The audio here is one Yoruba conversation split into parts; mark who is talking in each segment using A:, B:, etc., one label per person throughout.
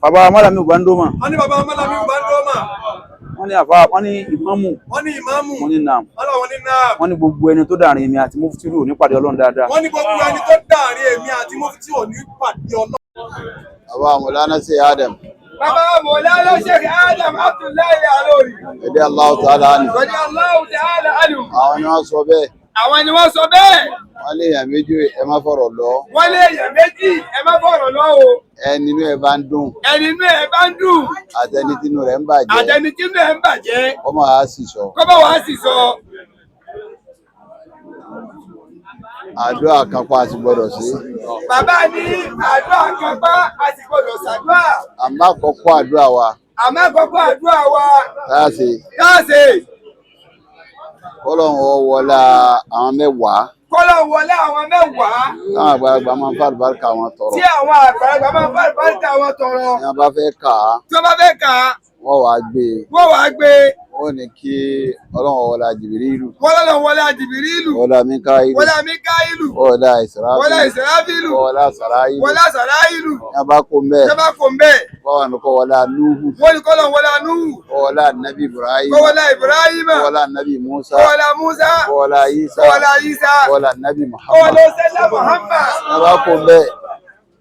A: bàbá Malami Ubandoma.
B: Wọ́n ní bàbá Malami Ubandoma.
A: Wọ́n ní àfa, wọ́n ní ìmámù.
B: Wọ́n ní ìmámù.
A: Wọ́n ní naam.
B: Wọ́n ní naam.
A: Wọ́n ní gbogbo ẹni tó dàrin èmi àti Muftiru ò ní pàdé Ọlọ́run dáadáa.
B: Wọ́n ní gbogbo ẹni tó dàrin èmi àti Muftiru ò ní pàdé Ọlọ́run.
C: Bàbá Mọ̀lánà sí Adam.
B: Bàbá Mọ̀lánà Sheikh Adam Abdullahi Alori.
C: Ẹ̀dí Allahu ta'ala ni.
B: Ẹ̀dí Allahu ta'ala anhu.
C: Àwọn ni wọ́n sọ bẹ́ẹ̀.
B: Àwọn ni wọ́n sọ bẹ́ẹ̀.
C: Wọ́n lé èèyàn méjì ẹ má fọ̀rọ̀ lọ.
B: Wọ́n lé èèyàn méjì ẹ má fọ̀rọ̀ lọ o.
C: Ẹni inú ẹ bá ń dùn.
B: Ẹni inú ẹ bá ń dùn.
C: Àtẹni tínú rẹ̀ ń bàjẹ́.
B: Àtẹni tínú ẹ ń bàjẹ́.
C: Ọmọ àá sì sọ.
B: Kọ́bọ̀ wàá sì sọ.
C: Àdúrà kápá àti gbọ́dọ̀ sí.
B: Bàbá ní àdúrà kápá àti gbọ́dọ̀ ṣàdúrà.
C: Àmọ́ àkọ́kọ́ àdúrà wa.
B: Àmọ́ àkọ́kọ́ àdúrà wa.
C: Káàsì.
B: Káàsì.
C: Kọ́lọ́hún ó wọlá àwọn mẹ́wàá.
B: Kọ́lọ́hún wọlé àwọn mẹ́wàá.
C: Táwọn àgbàlagbà máa ń fà àlùbáríkà wọn tọrọ.
B: Tí àwọn àgbàlagbà máa ń fà àlùbáríkà wọn tọrọ.
C: Ní wọ́n bá fẹ́ kà á.
B: Tí wọ́n bá fẹ́ kà á.
C: Wọ́n wàá gbé.
B: Wọ́n wàá gbé.
C: Wọ́n ní kí Ọlọ́run wọlá Jìbìrìlù.
B: Wọ́n wọlá Jìbìrìlù.
C: Wọlá Míkáílù.
B: Wọlá Míkáílù.
C: Wọlá Ìsráfílù.
B: Wọlá Ìsráfílù.
C: Wọlá Sàráílù.
B: Wọlá Sàráílù.
C: Ní wọ́n bá kó mbẹ́.
B: Ní wọ́n bá kó mbẹ́.
C: Wọ́n ní kó wọlá Núhù.
B: Wọ́n ní kọ́lọ́hún wọlá Núhù.
C: Wọlá Nabi Ibrahim.
B: Wọlá Ibrahim.
C: Wọlá Nabi Musa.
B: Wọlá Musa.
C: Wọlá Isa.
B: Wọlá Isa.
C: Wọlá Nabi Muhammad.
B: Wọlá Sẹ́lá Muhammad.
C: Ní wọ́n bá kó mbẹ́.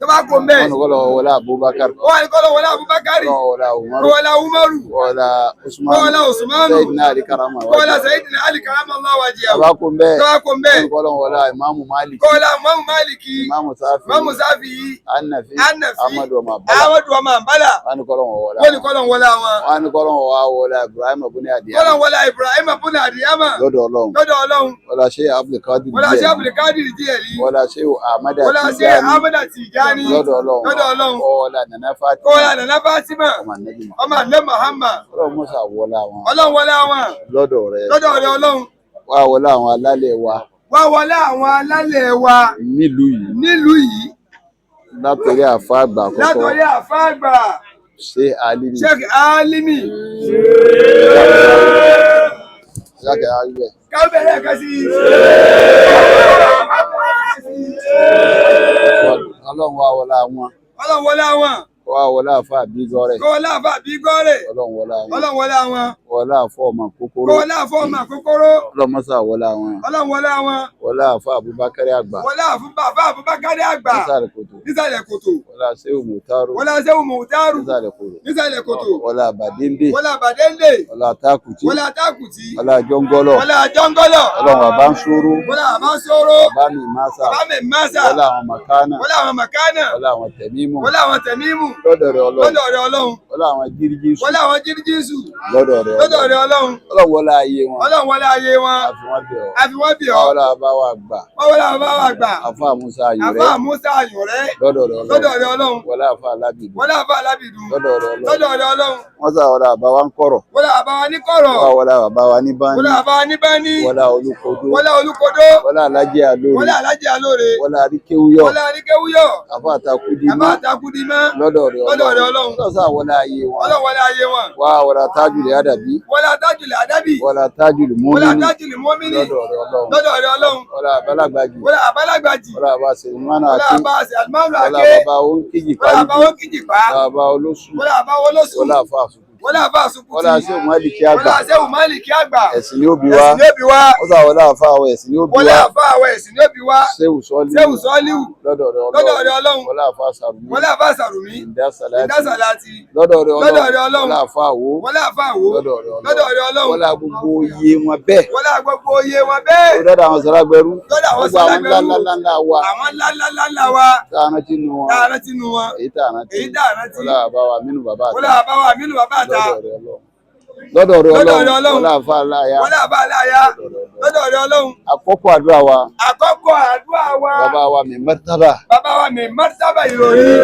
B: Tó bá kó mbẹ́.
C: Wọ́n ní kó wọlá Abubakar.
B: Wọ́n ní kọ́lọ́hún wọlá Abubakar.
C: Wọlá Umaru.
B: Wọlá Umaru.
C: Wọlá Usman.
B: Wọlá Usmanu.
C: Sayyidina Ali karama wajhi.
B: Wọlá Sayyidina Ali karama Allah wajhihi.
C: Ní wọ́n bá kó mbẹ́.
B: Tó bá kó mbẹ́.
C: Wọ́n ní kó wọlá Imamu Maliki.
B: Wọlá Imamu Maliki.
C: Imamu Safi.
B: Imamu Safi.
C: Anafi.
B: Anafi.
C: Ahmadu wa Mabala.
B: Ahmadu wa Mabala.
C: Wọ́n ní kó wọlá.
B: Wọ́n ní kọ́lọ́hún wọlá wọn.
C: Wọ́n ní kó wọlá Ibrahim Abuni Adiyama.
B: Kọ́lọ́hún wọlá Ibrahim Abuni Adiyama.
C: Lọ́dọ̀ Ọlọ́run.
B: Lọ́dọ̀ Ọlọ́run.
C: Wọ́lá Sheikh Abdul Qadir.
B: Wọlá Sheikh Abdul Qadir Jilani.
C: Wọ́lá Sheikh Ahmad
B: Wọlá Sheikh
C: Tijani.
B: Ahmad Tijani.
C: Lọ́dọ̀ Ọlọ́run.
B: Lọ́dọ̀ Ọlọ́run.
C: Wọ́lá Nana Fatima.
B: Wọlá Nana Fatima.
C: Ọmọ Nabi Muhammad.
B: Ọmọ Ànábì Muhammad.
C: Ọlọ́run mọ́sà wọlá wọn.
B: Ọlọ́run wọlá wọn.
C: Lọ́dọ̀ rẹ̀.
B: Lọ́dọ̀ rẹ̀ Ọlọ́run.
C: Wá wọlá àwọn alálẹ̀ wa.
B: Wá wọlá àwọn alálẹ̀ wa.
C: Nílùú yìí.
B: Nílùú yìí.
C: Látọ̀rí àfa àgbà àkọ́kọ́.
B: Látọ̀rí àfa àgbà.
C: Sheikh Alimi.
B: Sheikh Alimi.
C: Yàgẹ̀ ayúbẹ̀.
B: Kábẹ̀rẹ̀ kan sí.
C: Ọlọ́run wá wọlá wọn.
B: Ọlọ́run wọlá wọn.
C: Wá wọlá àfa àbígọ́rẹ̀.
B: Kó wọlá àfa àbígọ́rẹ̀.
C: Ọlọ́run wọlá wọn.
B: Ọlọ́run wọlá wọn.
C: Wọlá àfọ ọmọ kókóró.
B: Kó wọlá àfọ ọmọ kókóró.
C: Ọlọ́run mọ́sà wọlá wọn.
B: Ọlọ́run wọlá wọn.
C: Wọlá àfa Abubakar àgbà.
B: Wọlá àfa Abubakar àgbà.
C: Nísàlẹ̀ kòtò.
B: Nísàlẹ̀ kòtò.
C: Wọlá Sehu Mutaru.
B: Wọlá Sehu Mutaru.
C: Nísàlẹ̀ kòtò.
B: Nísàlẹ̀ kòtò.
C: Wọlá Badende.
B: Wọlá Badende.
C: Wọlá Takuti.
B: Wọlá Takuti.
C: Wọlá Jọ́ngọ́lọ̀.
B: Wọlá Jọ́ngọ́lọ̀.
C: Ọlọ́run àbá ń sóró.
B: Wọlá àbá sóró.
C: Bá mi Masa.
B: Bá mi Masa.
C: Wọlá àwọn Makana.
B: Wọlá àwọn Makana.
C: Wọlá àwọn Tẹ̀mímù.
B: Wọlá àwọn Tẹ̀mímù.
C: Lọ́dọ̀ rẹ̀ Ọlọ́run.
B: Lọ́dọ̀ rẹ̀ Ọlọ́run.
C: Wọlá àwọn Jíríjísù.
B: Wọlá àwọn Jíríjísù.
C: Lọ́dọ̀ rẹ̀
B: Lọ́dọ̀ rẹ̀ Ọlọ́run.
C: Ọlọ́run wọlá ayé wọn.
B: Ọlọ́run wọlá ayé wọn.
C: Àfi wọ́n bẹ̀ ọ́.
B: Àfi wọ́n bì ọ́.
C: Wọlá àbáwá gbà.
B: Wọlá àbáwá gbà.
C: Àfa Musa Ayọ̀rẹ́.
B: Àfa Musa Ayọ̀rẹ́.
C: Lọ́dọ̀ rẹ̀ Ọlọ́run.
B: Lọ́dọ̀ rẹ̀ Ọlọ́run.
C: Wọlá àfa Alábìdú.
B: Wọlá àfa Alábìdú.
C: Lọ́dọ̀ rẹ̀ Ọlọ́run.
B: Lọ́dọ̀ rẹ̀ Ọlọ́run.
C: Wọ́n sá wọlá àbáwá ń kọ̀rọ̀.
B: Wọlá àbáwá ní kọ̀rọ̀.
C: Wọlá àbáwá ní báni.
B: Wọlá àbáwá ní báni.
C: Wọlá Olúkodó.
B: Wọlá Olúkodó.
C: Wọlá Alájẹ Alóore.
B: Wọlá Alájẹ Alóore.
C: Wọlá Aríkéwúyọ̀.
B: Wọlá Aríkéwúyọ̀.
C: Àfa Àtakúdí
B: Àfa Àtakúdí mọ́.
C: Lọ́dọ̀ rẹ̀
B: Lọ́dọ̀ rẹ̀ Ọlọ́run.
C: Lọ́sà wọlá ayé wọn.
B: Ọlọ́run wọlá ayé wọn.
C: Wọlá Tájùlẹ̀ Àdàbí.
B: Wọlá Tájùlẹ̀ Àdábì.
C: Wọlá Tájùlẹ̀
B: Wọlá
C: Mọ́mínì.
B: Tájùlẹ̀ Mọ́mínì.
C: Lọ́dọ̀ rẹ̀ Ọlọ́run.
B: Lọ́dọ̀ rẹ̀ Ọlọ́run.
C: Wọlá Abálágbájì.
B: Wọlá Abálágbájì.
C: Wọlá Abáṣe Ìmánà
B: Wọlá
C: Àké.
B: Abáṣe Àlùmọ́ọ̀nù
C: Wọlá
B: Àké.
C: Bàbá Oúnkìjì
B: Wọlá
C: Pálíbì.
B: Àbáwọ́ Kìjìpá.
C: Wọlá Bàbá Olóṣù.
B: Wọlá Àbáwọ́ Olóṣù.
C: Wọlá Àfa Àsùkù.
B: Wọlá Àfa Àsùkùtì.
C: Wọlá Ṣéhù Málìkì àgbà.
B: Wọlá Ṣéhù Málìkì àgbà.
C: Ẹ̀sìn ni ó bí wá.
B: Ẹ̀sìn ni ó bí wá.
C: Wọ́n sá wọlá àfa àwọn ẹ̀sìn ni ó bí
B: Wọlá
C: wá.
B: àfa àwọn ẹ̀sìn ni ó bí wá.
C: Ṣéhù Sọ́líù.
B: Ṣéhù Sọ́líù.
C: Lọ́dọ̀ rẹ̀
B: Lọ́dọ̀ rẹ̀
C: Ọlọ́run.
B: Ọlọ́run.
C: Wọlá Àfa Sàrùmí.
B: Wọlá àfa Sàrùmí.
C: Ìdásàlátì.
B: Ìdásàlátì.
C: Lọ́dọ̀ rẹ̀ Ọlọ́run.
B: Lọ́dọ̀ rẹ̀ Ọlọ́run.
C: Wọlá Àfa Àwó.
B: Wọlá àfa Àwó.
C: Lọ́dọ̀ rẹ̀ Ọlọ́run.
B: Lọ́dọ̀ rẹ̀ Ọlọ́run.
C: Wọlá gbogbo iye wọn bẹ́ẹ̀.
B: Wọlá gbogbo iye wọn bẹ́ẹ̀.
C: Lọ́dọ̀ àwọn sàrágbẹ́rú.
B: Lọ́dọ̀ àwọn
C: Gbogbo àwọn
B: sàrágbẹ́rú.
C: ńláńlá wa.
B: Àwọn ńláńlá wa.
C: Tá a rántí nu wọn.
B: Tá a rántí nu wọn.
C: Èyí tá a rántí.
B: Èyí tá a rántí.
C: Wọlá àbáwá mínú bàbá àtà.
B: Wọlá àbáwá mínú bàbá àtà.
C: Lọ́dọ̀ rẹ̀
B: Lọ́dọ̀ rẹ̀
C: Ọlọ́run.
B: Ọlọ́run.
C: Wọlá àfa aláya.
B: Wọlá àbá aláya. Lọ́dọ̀ rẹ̀ Ọlọ́run.
C: Àkọ́kọ́ àdúrà wa.
B: Àkọ́kọ́ àdúrà wa.
C: Bàbá wa mi mẹ́tàbà.
B: Bàbá wa mi mọ́tàbà ìròyìn.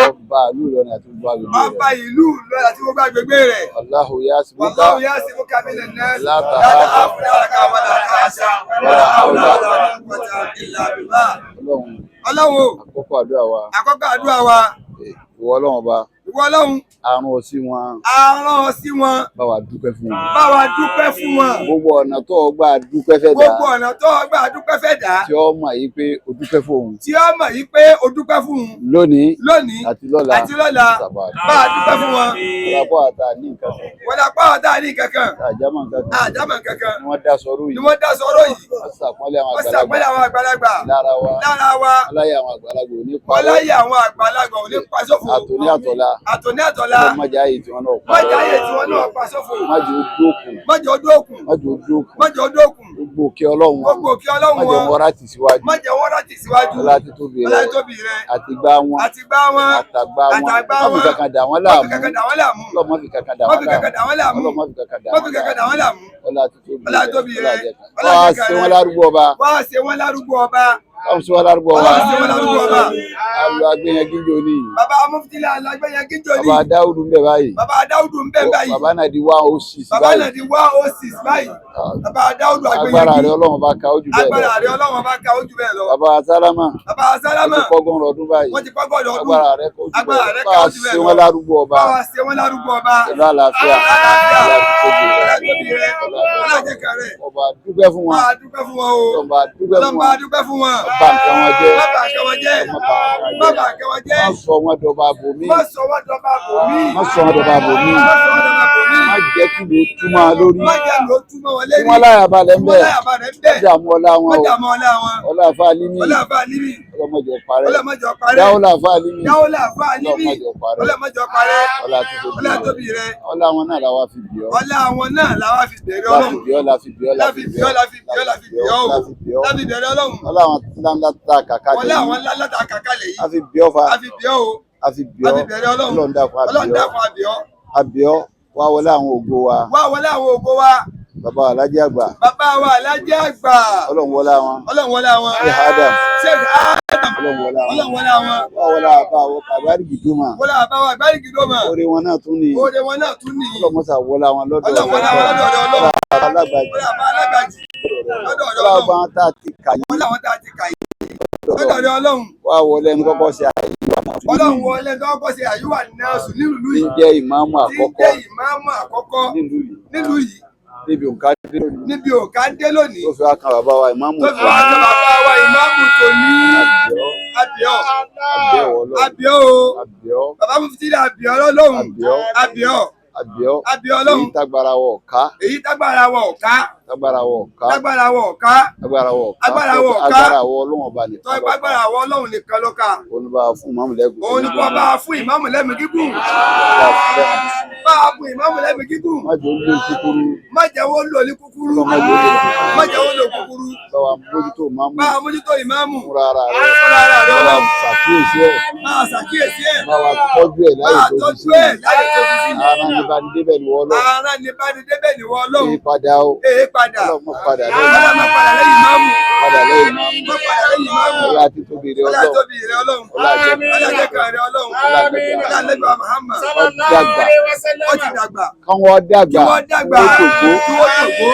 C: Ọba ìlú Ìlọrin àti gbogbo agbègbè rẹ̀.
B: Ọba ìlú Ìlọrin àti gbogbo agbègbè rẹ̀.
C: Allahu yasimuka.
B: Wallahu yasimuka minan nas.
C: La
B: La takhaf wa la tahzan. Wa la hawla wa la quwwata illa billah.
C: Ọlọ́run.
B: Ọlọ́run o.
C: Àkọ́kọ́ àdúrà wa.
B: Àkọ́kọ́ àdúrà wa.
C: Ìwọ Ọlọ́run ọba.
B: Ìwọ Ọlọ́run.
C: àrùn òsì wọn.
B: Àrùn sí wọn.
C: Bá wa dúpẹ́ fún wọn.
B: Bá wa dúpẹ́ fún wọn.
C: Gbogbo ọ̀nà tó gbà dúpẹ́ fẹ́ dá.
B: Gbogbo ọ̀nà tó gbà dúpẹ́ fẹ́ dá.
C: Tí ó mọ̀ yìí pé o dúpẹ́ fún òun.
B: Tí ó mọ̀ yìí pé o dúpẹ́ fún òun.
C: Lónìí
B: àti lọ́la bá a dúpẹ́ fún wọn.
C: Wọ́n àtà ní nǹkan kan.
B: Wọ́n dà pa àtà ní nǹkan kan.
C: Àjámọ̀ nǹkan kan.
B: Ni wọ́n dá sọ̀rọ̀ yìí.
C: Wọ́n sàpọ́nlé
B: àwọn àgbàlagbà.
C: Lára wa. Ọláyé àwọn àgbàlagbà ò ní pa sófo. Àtòní àtọ̀lá. Mọ̀jà ayé tí wọ́n náà pa sófo. Mọ̀jọ̀ odókun. Gbogbo òkè Ọlọ́run. Mọ̀jọ̀ wọn rà tì síwájú. Ọlá títóbi rẹ̀. Àtìgbà wọn. Àtàgbà wọn. Wọ́n fi kankan dà wọ́n láàmú. Ọlọ́mọ fi kankan dà wọ́n láàmú. Ọlá títóbi rẹ̀. Wọ́n á ṣe wọ́n lárúgbó ọba. Àlọ́ agbẹ́yẹngíjọ ní.
B: Bàbá Muftillah alágbẹ́yẹngíjọ ní.
C: Bàbá Dáúdù ń bẹ báyìí. Bàbá náà di 106
B: báyìí. Bàbá Dáúdù agbẹ́yẹngí.
C: Agbára rẹ̀ Ọlọ́run bá ka ojú bẹ́ẹ̀ lọ. Bàbá Sálámà. Wọ́n ti kọ́gọ́rùn ọdún báyìí. Agbára rẹ̀ kọ́ ojú bẹ́ẹ̀ lọ. Bá a ṣe wọ́n lárúgbó ọba. Pẹ̀lú àlàáfíà. Ọba dúpẹ́ fún wọn. Ọba dúpẹ́ fún wọn. Bá nǹkan wọn jẹ́. Má sọ wọn dọba bòmí. Má jẹ́ kí ló túmọ̀ lórí. Tí wọ́n láyà balẹ̀ ń bẹ̀. Dààmú ọlá wọn o. Ọlá àfa Alimi. Ọlọ́mọjọ parẹ́. Dáwọ́lá àfa Alimi. Ọlọ́mọjọ parẹ́. Ọlá tóbi rẹ̀. Ọlá wọn náà làwa fi bì ọ́. Láfi bì ọ́. Ọlá àwọn ńláńlá tá a kàkà lè yìí. Àfi bì ọ́ fa. Àfi bì ọ́. Ọlọ́run dákun àbíọ́. Wá wọlé àwọn ògo wa. Bàbá wa Alhaji àgbà. Ọlọ́run wọlé àwọn. Sheikh Adam. Ọlọ́run wọlé àwọn. Wá wọlé àbáwọ̀ àgbárígì dúmà. Oore wọn náà tún ní. Ọlọ́mọsà wọlé àwọn lọ́dọ̀ alágbàjì. Ọlọ́run àwọn tá a ti kà yìí. Wá wọlé ẹni kọ́kọ́ ṣe àyíwá náà sùn nílùú yìí. Jẹ́ ìmáàmù àkọ́kọ́ nílùú yìí. Níbi òǹkà dé lónìí. Tó fi wá kan bàbá wa ìmáàmù tó ní. Àbíọ́. Bàbá Muftillah àbíọ́ lọ́lọ́run. Àbíọ́ Ọlọ́run. Èyí tágbára wọ ọ̀ká. Agbára wọ Ọlọ́run ọba nìkan. Tọ́ agbára wọ Ọlọ́run nìkan ló ká. Olùbá fún ìmáàmù lẹ́gùn. Òun ni kò bá fún ìmáàmù lẹ́mí gígùn. Bá a fún ìmáàmù lẹ́mí gígùn. Má jẹ́ wọ́n lò ní kúkúrú. Bá a mójútó ìmáàmù. Fúnra ara rẹ̀ Ọlọ́run. Ṣàkíyèsí ẹ̀. Bá wa tọ́jú ẹ̀ láyé tó fi sí. Ara ní bá ní débẹ̀ ni wọ́n Ọlọ́run. Ìpadà o. Ọlọ́mọ padà lẹ́yìn ìmáàmù. Ọlá títóbi rẹ̀ Ọlọ́run. Ọlá jẹ́kàn rẹ̀ Ọlọ́run. Ọlá lẹ́gbàá Muhammad. Ó ti dàgbà. Kán wọ́n dàgbà. Kí wọ́n tògbó.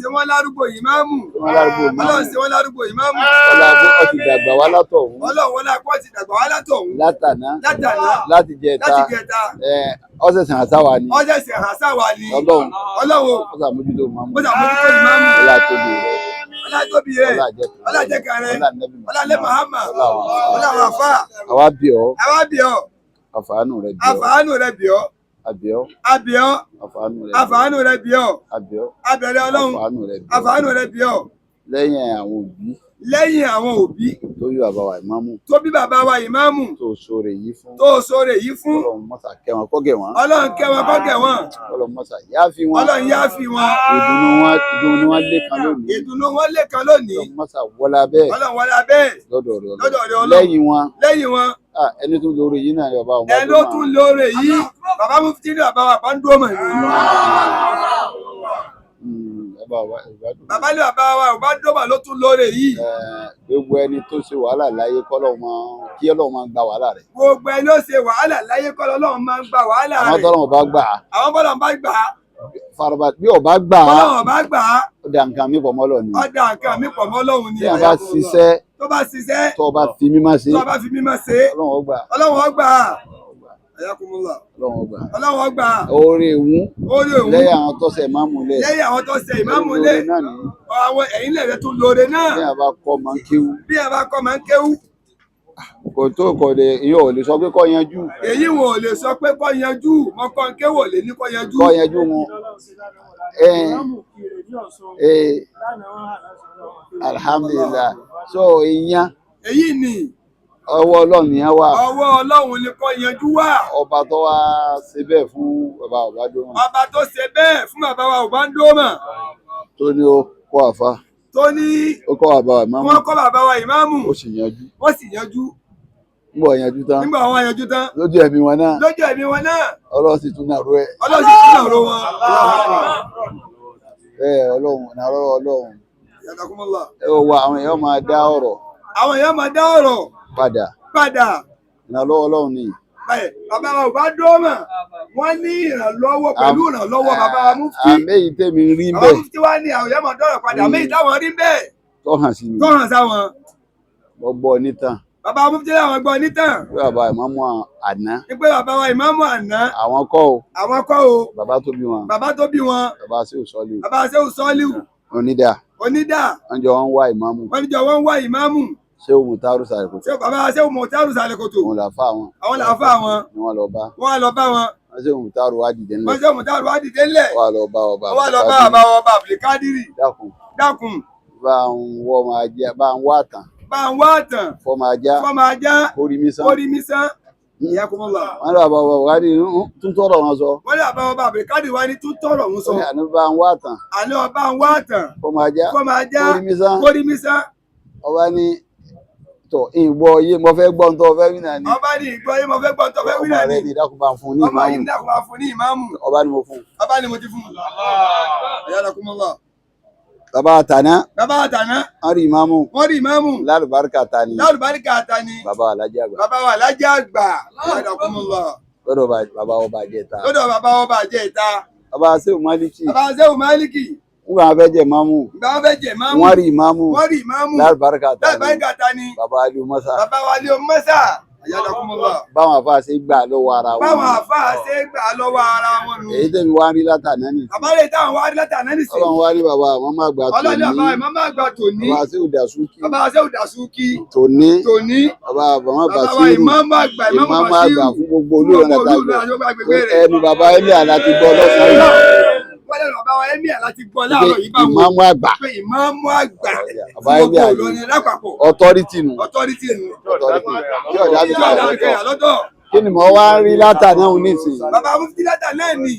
C: Ṣé wọ́n lárúgbó ìmáàmù. Ọlọ́run ṣe wọ́n lárúgbó ìmáàmù. Ọlá ó ti dàgbà wá látọ̀hún. Látàná. Láti jẹta. Ọ̀sẹ̀sẹ̀ àsáwà ni. Ọlọ́run. Ọ̀sà mójútó ìmáàmù. Ọlá tóbi rẹ̀. Ọlá jẹ́kàn rẹ̀. Ọlá lẹ́ Muhammad. Ọlá àwọn àfà. Àwa bì ọ́. Àfàánù rẹ̀ bì ọ́. Àbíọ́. Àfàánù rẹ̀ bì ọ́. Abẹ̀rẹ̀ Ọlọ́run. Àfàánù rẹ̀ bì ọ́. Lẹ́yìn àwọn òbí. Tó bí bàbá wa ìmáàmù. Tó sóore yìí fún. Ọlọ́run mọ́sà kẹ́ wọn kó gẹ̀ wọ́n. Ọlọ́run mọ́sà yááfì wọn. Ìdùnnú wọn lé kan lónìí. Ọlọ́run mọ́sà wọlá bẹ́ẹ̀. Lọ́dọ̀ Ọlọ́run. Lẹ́yìn wọn. Ẹni tún lóore yìí náà bàbá wọn. Ẹni tún lóore yìí. Bàbá Muftillah bàbá wa bá ń dúró mọ̀ ní. Bàbá ní bàbá wa ò bá dọ́bà ló tún lóore yìí. Gbogbo ẹni tó ṣe wàhálà láyé kọ́lọ́ kí Ọlọ́run máa ń gba wàhálà rẹ̀. Gbogbo ẹni ó ṣe wàhálà láyé kọ́lọ́ Ọlọ́run máa ń gba wàhálà rẹ̀. Àwọn tọ́lọ́run bá gbà á. Faraba bí ọba gbà á. Ó dà nǹkan mi pọ̀ mọ́ Ọlọ́run ni. Tí a bá ṣiṣẹ́. Tó bá fi mímọ́ ṣe. Ọlọ́run ó gbà. Ọlọ́run gbà. Oore ìwún lẹ́yìn àwọn tó ṣe ìmáàmù lẹ̀.
B: Lẹ́yìn àwọn tó ṣe ìmáàmù lẹ̀. Àwọn ẹ̀yin lẹ̀ tún lóore náà.
C: Bí a bá kọ́ máa ń kéwú.
B: Bí a bá kọ́ máa ń kéwú.
C: Kò tó kò lè ìyẹn ò lè sọ pé kọ́ yanjú.
B: Èyí wọn ò lè sọ pé kọ́ yanjú. Mọ́kọ́ ń kéwò lè ní kọ́ yanjú.
C: Kọ́ yanjú wọn. Alhamdulillah. So ìyẹn.
B: Èyí ni.
C: Ọwọ́ Ọlọ́run nìyẹn wà.
B: Ọwọ́ Ọlọ́run ni kọ́ yanjú wà.
C: Ọba tó wá ṣe bẹ́ẹ̀ fún bàbá Ọbádómà.
B: Ọba tó ṣe bẹ́ẹ̀ fún bàbá Ọbádómà.
C: Tó ní ó kọ́ àfa.
B: Tó ní.
C: Ó kọ́ bàbá wa ìmáàmù.
B: Wọ́n kọ́ bàbá wa ìmáàmù.
C: Ó sì yanjú.
B: Wọ́n sì yanjú.
C: Nígbà wọ́n yanjú tán.
B: Nígbà wọ́n yanjú tán.
C: Lójú ẹ̀mí wọn náà.
B: Lójú ẹ̀mí wọn náà.
C: Ọlọ́run sì tún nàró ẹ̀.
B: Ọlọ́run sì tún nàró wọn.
C: Ọlọ́run nàró Ọlọ́run.
B: Yàtàkùnmọ́lá.
C: Ẹ wọ àwọn èèyàn máa dá ọ̀rọ̀.
B: Àwọn èèyàn máa dá ọ̀rọ̀.
C: Padà. Ìrànlọ́wọ́ Ọlọ́run ni.
B: Bàbá wa Ọbádómà wọ́n ní ìrànlọ́wọ́ pẹ̀lú ìrànlọ́wọ́ bàbá wa Mufti.
C: Àmẹ́yìí tèmi rí bẹ́ẹ̀.
B: Bàbá Mufti wá ní àwọn èèyàn máa dọ́rọ̀ padà. Àmẹ́yìí táwọn rí bẹ́ẹ̀.
C: Tó hàn sí mi.
B: Tó hàn sáwọn.
C: Mo gbọ́ nítàn.
B: Bàbá Mufti láwọn gbọ́ nítàn.
C: Pé bàbá ìmáàmù àná.
B: Pé bàbá wa ìmáàmù àná.
C: Àwọn kọ́ o.
B: Àwọn kọ́ o.
C: Bàbá tó bí wọn.
B: Bàbá tó bí wọn.
C: Bàbá Ṣéhù Sọ́líù.
B: Bàbá Ṣéhù Sọ́líù.
C: Onídà.
B: Wọ́n
C: jọ wọ́n wá ìmáàmù.
B: Wọ́n wá ìmáàmù.
C: Ṣéhù Mùtárù Sàlẹ̀kòtò.
B: Bàbá Ṣéhù Mùtárù Sàlẹ̀kòtò.
C: Àwọn làáfà wọn.
B: Àwọn làáfà wọn.
C: Ni wọ́n lọ bá.
B: Wọ́n lọ bá wọn.
C: Ṣéhù Mùtárù wá dìde ńlẹ̀.
B: Ṣéhù Mùtárù wá dìde ńlẹ̀.
C: Wọ́n lọ bá ọba.
B: Wọ́n lọ bá ọba Abdulkadiri. Dákun.
C: Bá ń wọ́ máa jẹ́ bá ń wá tàn.
B: Bá ń wá tàn.
C: Fọ́mọ ajá.
B: Orí mi sán. Ìyá kúmọ́lá.
C: Wọ́n lọ bá ọba Abdulkadiri tún tọrọ wọn sọ.
B: Wọ́n lọ bá ọba Abdulkadiri wá ní tún tọrọ wọn sọ.
C: Àní bá ń wá tàn.
B: Àní ọba ń wá tàn.
C: Fọ́mọ ajá.
B: Orí mi sán.
C: Ọba ní tọ ìgbọ́ yé mo fẹ́ gbọ́ ntọ́ fẹ́ wí náà ni.
B: Ọba ní ìgbọ́ yé mo fẹ́ gbọ́ ntọ́ fẹ́ wí náà ni.
C: Ọba rẹ ní ìdákun bá fún ní ìmáàmù.
B: Ọba yìí ní ìdákun bá fún ní ìmáàmù.
C: Ọba ni mo fún.
B: Ọba ni mo ti fún. Ayára kúmọ́lá.
C: Bàbá àtàná. Wọ́n rí ìmáàmù. Lálùbáríkà tani. Bàbá Alájà Àgbà.
B: Ayára kúmọ́lá.
C: Lọ́dọ̀ bàbá ọba Àjẹta. Bàbá Ṣéhù Málíkì. Nígbà wọn fẹ́ jẹ ìmáàmù. Wọ́n rí ìmáàmù. Lálùbáríkà tani. Bàbá Aliu Mọ́sá. Báwọn àfáà ṣe gbà lọ́wọ́ ara wọn. Èyí tẹ̀mí wá rí látàná nì.
B: Àbálẹ̀ táwọn wá rí látàná nì sí.
C: Ọlọ́run wá rí bàbá àwọn máa gbà tòní. Bàbá Ṣéhù Dàsúkì. Tòní. Bàbá àbàmọ́ Bàṣírù. Ìmáàmù àgbà fún gbogbo olóòrùn àtàgbà. Ẹnu bàbá Ẹlí àláti gbọ́ lọ́sàn-án yìí. Ìmáàmù àgbà. Bàbá Ẹlí àgbà. Ọ̀tọ́rítì nù. Kí ọ̀dà mi ká lọ́tọ̀. Kí ni mo wá rí látàná òun nísìnyí?
B: Bàbá Mufti látàná ni.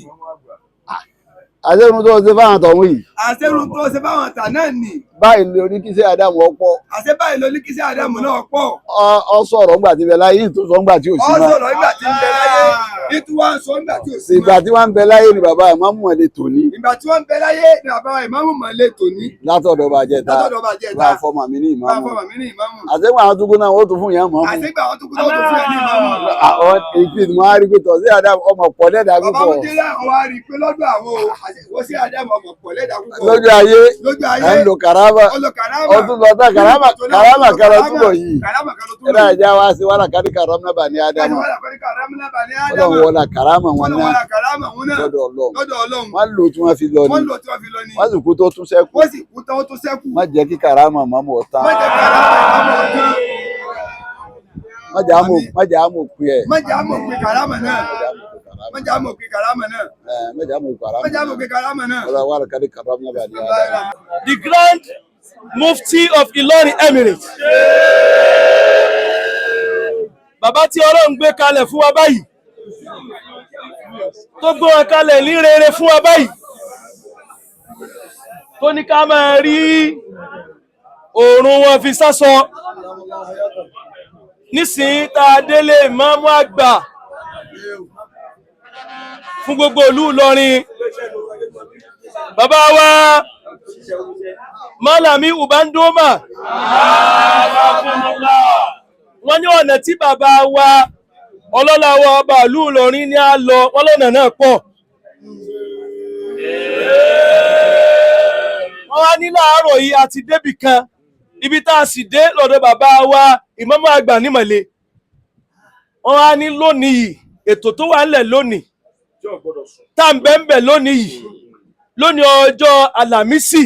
C: Àṣẹ́run tó ṣe fáwọn tọ̀hún yìí.
B: Àṣẹ́run tó ṣe fáwọn tàná ni.
C: Báyìí ló ní kí ṣe Ádámù ọ̀pọ̀.
B: Àṣẹ báyìí ló ní kí ṣe Ádámù náà pọ̀.
C: Ọ sọ̀rọ̀ ńgbà tí ń bẹ láyé, yìí tó sọ ńgbà tí ò sí
B: náà. Ọ sọ̀rọ̀ ńgbà tí ń bẹ láyé, yìí tó wá ń sọ ńgbà tí ò sí náà.
C: Ìgbà tí wọ́n ń bẹ láyé ni bàbá ìmáàmù mọ̀lẹ́ tòní.
B: Ìgbà tí wọ́n ń bẹ láyé ni bàbá ìmáàmù mọ̀lẹ́ tòní.
C: Látọ̀dọ̀ Bàjẹ́ta. Bá fọmọ mi ní ìmáàmù. Àṣẹ́gbà àwọn tukú náà ó tún fún yàn mọ́.
B: Àṣẹ́gbà àwọn tukú náà ó tún fún yàn ní ìmáàmù.
C: Àwọn ìpín wọn á rí pé tọ̀sí Ádámù ọmọ pọ̀ lẹ́dà púpọ̀.
B: Bàbá mi délé àwọn á rí pé lọ́dọ̀ àwọn òṣì Ádámù ọmọ pọ̀ lẹ́dà púpọ̀.
C: Lójú ayé ẹ̀ ń lo kàrámà. Ọdún lọ tán kàrámà kan lọ túbọ̀ yìí. Ẹ̀rọ ìjà wa sí wàrà kárí kàrámà bà ní Ádámù. Ọlọ́run wọlá kàrámà wọn náà lọ́dọ̀ Ọlọ́run. Wọ́n lò tí wọ́n fi lọ ni. Wọ́n sì kú tó tún sẹ́kù. Má jẹ́ kí kàrámà mọ́mọ́ ọ̀tá. Má jẹ́ àmọ̀ pé ẹ̀.
B: Má jẹ́ àmọ̀ pé kàrámà náà. Mọ̀jà mọ̀ pé karama náà. Mọ̀jà mọ̀ pé karama náà.
D: The Grand Mufti of Ilorin Emirate. Bàbá tí Ọlọ́run gbé kalẹ̀ fún wa báyìí. Tó gbé wọn kalẹ̀ ní rere fún wa báyìí. Tó ní ká máa rí oòrùn wọn fi sásọ. Nísìnyí tá a délé ìmáàmù àgbà. Fún gbogbo ìlú Ìlọrin, bàbá wa Málàmí Ọbádómà, wọ́n ní ọ̀nà tí bàbá wa ọlọ́lá wa ọba ìlú Ìlọrin ní á lọ, wọ́n lọ́nà náà pọ̀. Wọ́n wá ní láàárọ̀ yìí àti débì kan, ibi tá a sì dé lọ́dọ̀ bàbá wa ìmáàmù àgbà nímọ̀lé. Wọ́n wá ní lónìí yìí, ètò tó wà ńlẹ̀ lónìí tá à ń bẹ́ẹ̀ lónìí yìí lónìí ọjọ́ Àlàmísì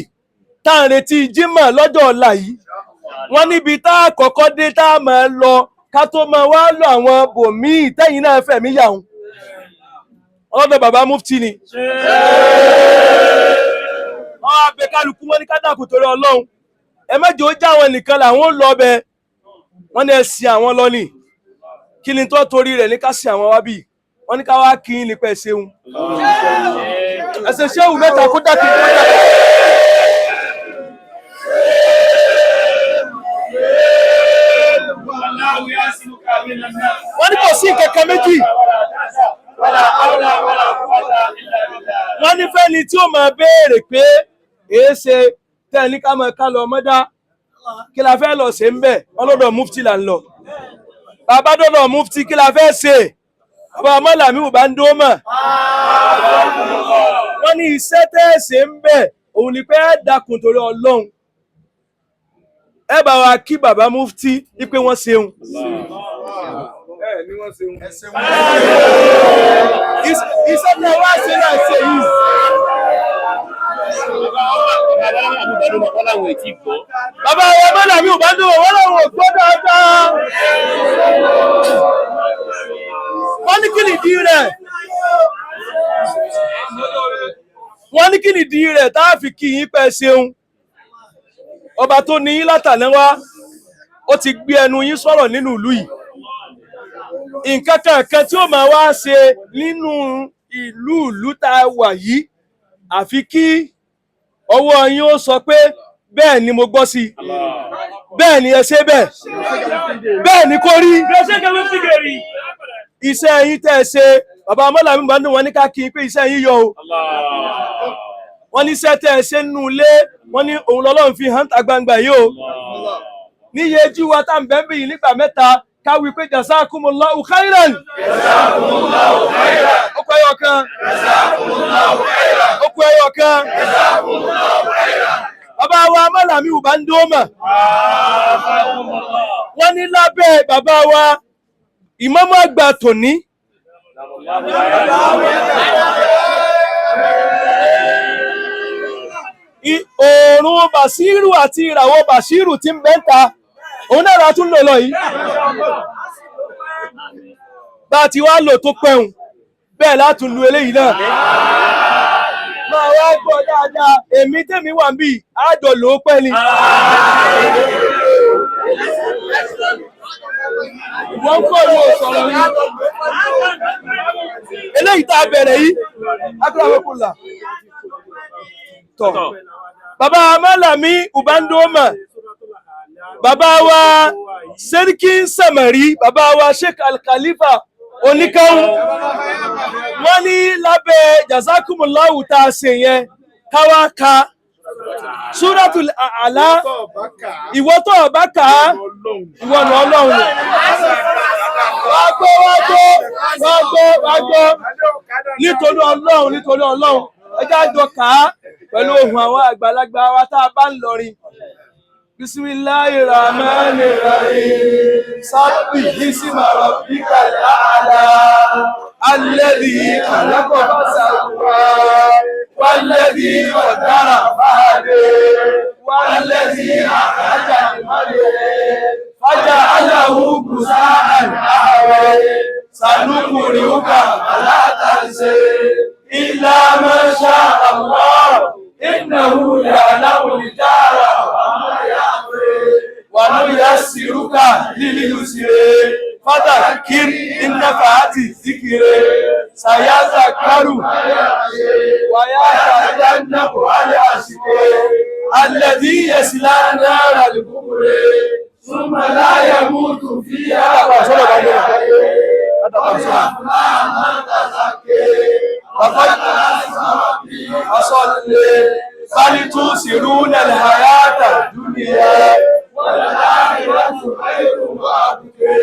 D: tá à ń retí Jímọ̀ lọ́jọ́ ọ̀la yìí wọ́n níbi tá a kọ́kọ́ dé tá a máa lọ ká tó máa wá lọ àwọn bòmíì tẹ́yìn náà fẹ̀mí yà ń ọlọ́dọ̀ bàbá mufti ni wọ́n á bẹ kálukú wọn ní kádàkù torí Ọlọ́run ẹ mẹ́jọ ó já àwọn nìkan làwọn lọ bẹ wọ́n ní ẹ sin àwọn lọ ní kí ni tó torí rẹ̀ ní ká sin àwọn wá bì wọ́n ní ká wá kí n nípa ẹ̀ṣẹ̀hun ẹ̀ṣẹ̀ ṣéhùn mẹ́ta kó dàkí wọ́n ní kò sí kẹ̀kẹ́ méjì wọ́n ní fẹ́ni tí ó máa béèrè pé èéṣe tẹ́ ní ká máa ká lọ mọ́dá kí la fẹ́ lọ ṣe ń bẹ̀ ọlọ́dọ̀ mufti là ń lọ bàbá dọ́dọ̀ mufti kí la fẹ́ ṣe bàbá mọ́làmí ò bá ń dó mọ̀ wọ́n ní iṣẹ́ tẹ́ ṣe ń bẹ̀ òun ni pé ẹ dákun torí Ọlọ́run ẹ bá wa kí bàbá mufti wípé wọ́n ṣeun iṣẹ́ tẹ́ wá ṣe náà ṣe yìí bàbá wa mọ́làmí ò bá ń dó wọ́n lọ́wọ́ gbọ́ dáadáa wọ́n ní kí nìdí rẹ̀ wọ́n ní kí nìdí rẹ̀ tá a fi kí yín pẹ́ ṣeun ọba tó ní yín látàná wá ó ti gbé ẹnu yín sọ̀rọ̀ nínú ìlú yìí nǹkan kankan tí ó máa wá ṣe nínú ìlú tá a wà yìí àfi kí ọwọ́ yín ó sọ pé bẹ́ẹ̀ ni mo gbọ́ sí bẹ́ẹ̀ ni ẹ ṣe bẹ́ẹ̀ ni kò rí iṣẹ́ yín tẹ́ ẹ ṣe bàbá mọ́làmí bá ń dùn wọ́n ní ká kí pé iṣẹ́ yín yọ o wọ́n ní iṣẹ́ tẹ́ ẹ ṣe nínú ilé wọ́n ní òun lọ́lọ́run fi hàn tá gbangba yìí o níye jú wa tá à ń bẹ́ẹ̀ bí yìí nígbà mẹ́ta káwí pé jazakumullahu khairan ó kọ ẹyọ kan ó kọ ẹyọ kan bàbá wa mọ́làmí ò bá ń dó mọ̀ wọ́n ní lábẹ́ bàbá wa ìmáàmù àgbà tòní oòrùn Bàṣírù àti ìràwọ̀ Bàṣírù tí ń bẹ́ta òun náà látún lò lọ yìí bá ti wá lò tó pẹ̀hùn bẹ́ẹ̀ látún lu eléyìí náà máa wá gbọ́ dáadáa èmi tèmi wà ń bí àjọ lò ó pẹ́ ni wọ́n kọ́ ìwọ sọ̀rọ̀ yìí eléyìí tá a bẹ̀rẹ̀ yìí agbára tọ̀ bàbá mọ́làmí ubandoma bàbá wa Sẹ́ríkì Sàmárì bàbá wa Sheikh Al-Khalifa oníkàún wọ́n ní lábẹ́ jazakumullahu tá a ṣe yẹn káwá ka Suratul A'la ìwọ tó bá kà á ìwọ nà Ọlọ́run wágbó nítorí Ọlọ́run ẹjá jọ kà á pẹ̀lú ohùn àwọn àgbàlagbà wa tá a bá ń lọrin Bismillahirrahmanirrahim Sabbihi isma rabbikal a'la alladhi khalaqa fasawwa walladhi qaddara fahada walladhi akhraja al-mar'a faja'alahu ghusa'an ahwa sanuqri'uka fala tansa illa ma sha'a Allah innahu ya'lamu al-jahra wa nuyassiruka lil-yusri fadhakkir in nafa'ati dhikri sayadhakkaru wa yatajannabu al-ashqa alladhi yasla nara al-kubra thumma la yamutu fiha wa بل تؤثرون الحياة الدنيا والآخرة خير وأبقى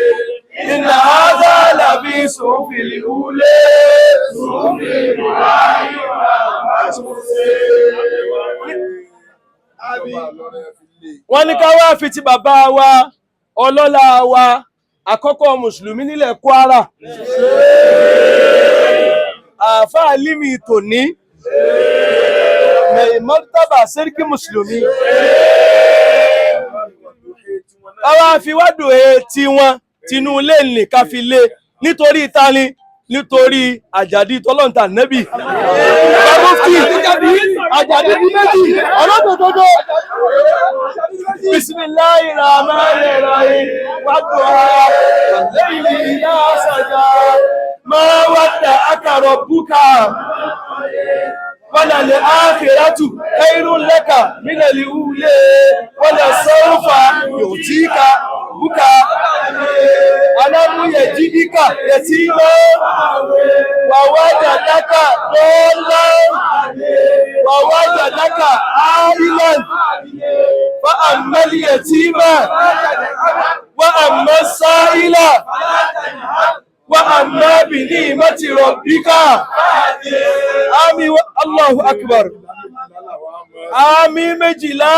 D: إن هذا لفي صحف الأولى صحف إبراهيم wọ́n ní ká wá fi ti bàbá wa ọlọ́lá wa àkọ́kọ́ mùsùlùmí nílẹ̀ Kwara àfáà Alimi tòní mọ̀tàbà sẹ́ríkì mùsùlùmí àwọn àfiwádùn tí wọn tinú ilé nì ká fi lé nítorí ìtani nítorí àjàdí tọ́lọ́ntà nẹ́bì mufti àjàdí bí méjì ọlọ́dọ̀dọ́dọ́ bismillahir rahmanir rahim wàdùá lẹ́yìn ìyá sàjà ma wadda'aka rabbuka wala akhiratu khairun laka min al-ula wala sawfa yu'tika buka alamu yajidika yatima wa wajadaka dhallan wa wajadaka ailan fa amma al-yatima wa amma as-sa'ila wa amma bi ni'mati rabbika ami Allahu akbar ami méjìlá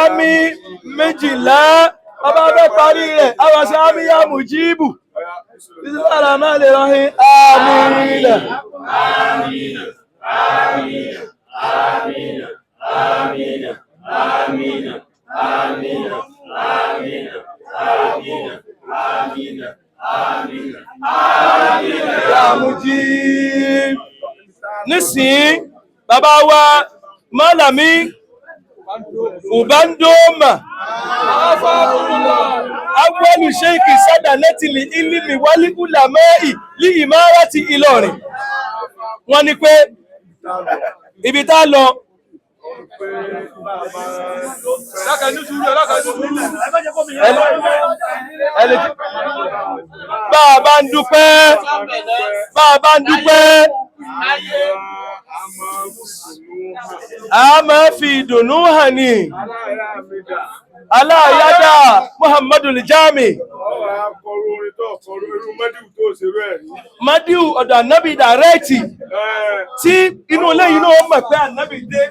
D: ami méjìlá ọba bẹ́ parí rẹ̀ àwọn sí ami ya mujibu bismillahir-rahmanir-rahim amina amina amina amina amina amina amina amina amina amina amina amina ya mujib. Nísìn bàbá wa Málàmí Ubandoma awwalu sheikh sadanati li ilmi wal ulamai li imarati Ìlọrin wọ́n ní pé ibi tá lọ bàbá ń dúpẹ́ a máa fi ìdùnnú hàn ní aláyádá Muhammadu Jami Madiu ọ̀dọ̀ Ànábì dàrẹ́ẹ̀tì tí inú ilé yìí náà mọ̀ pé Ànábì dé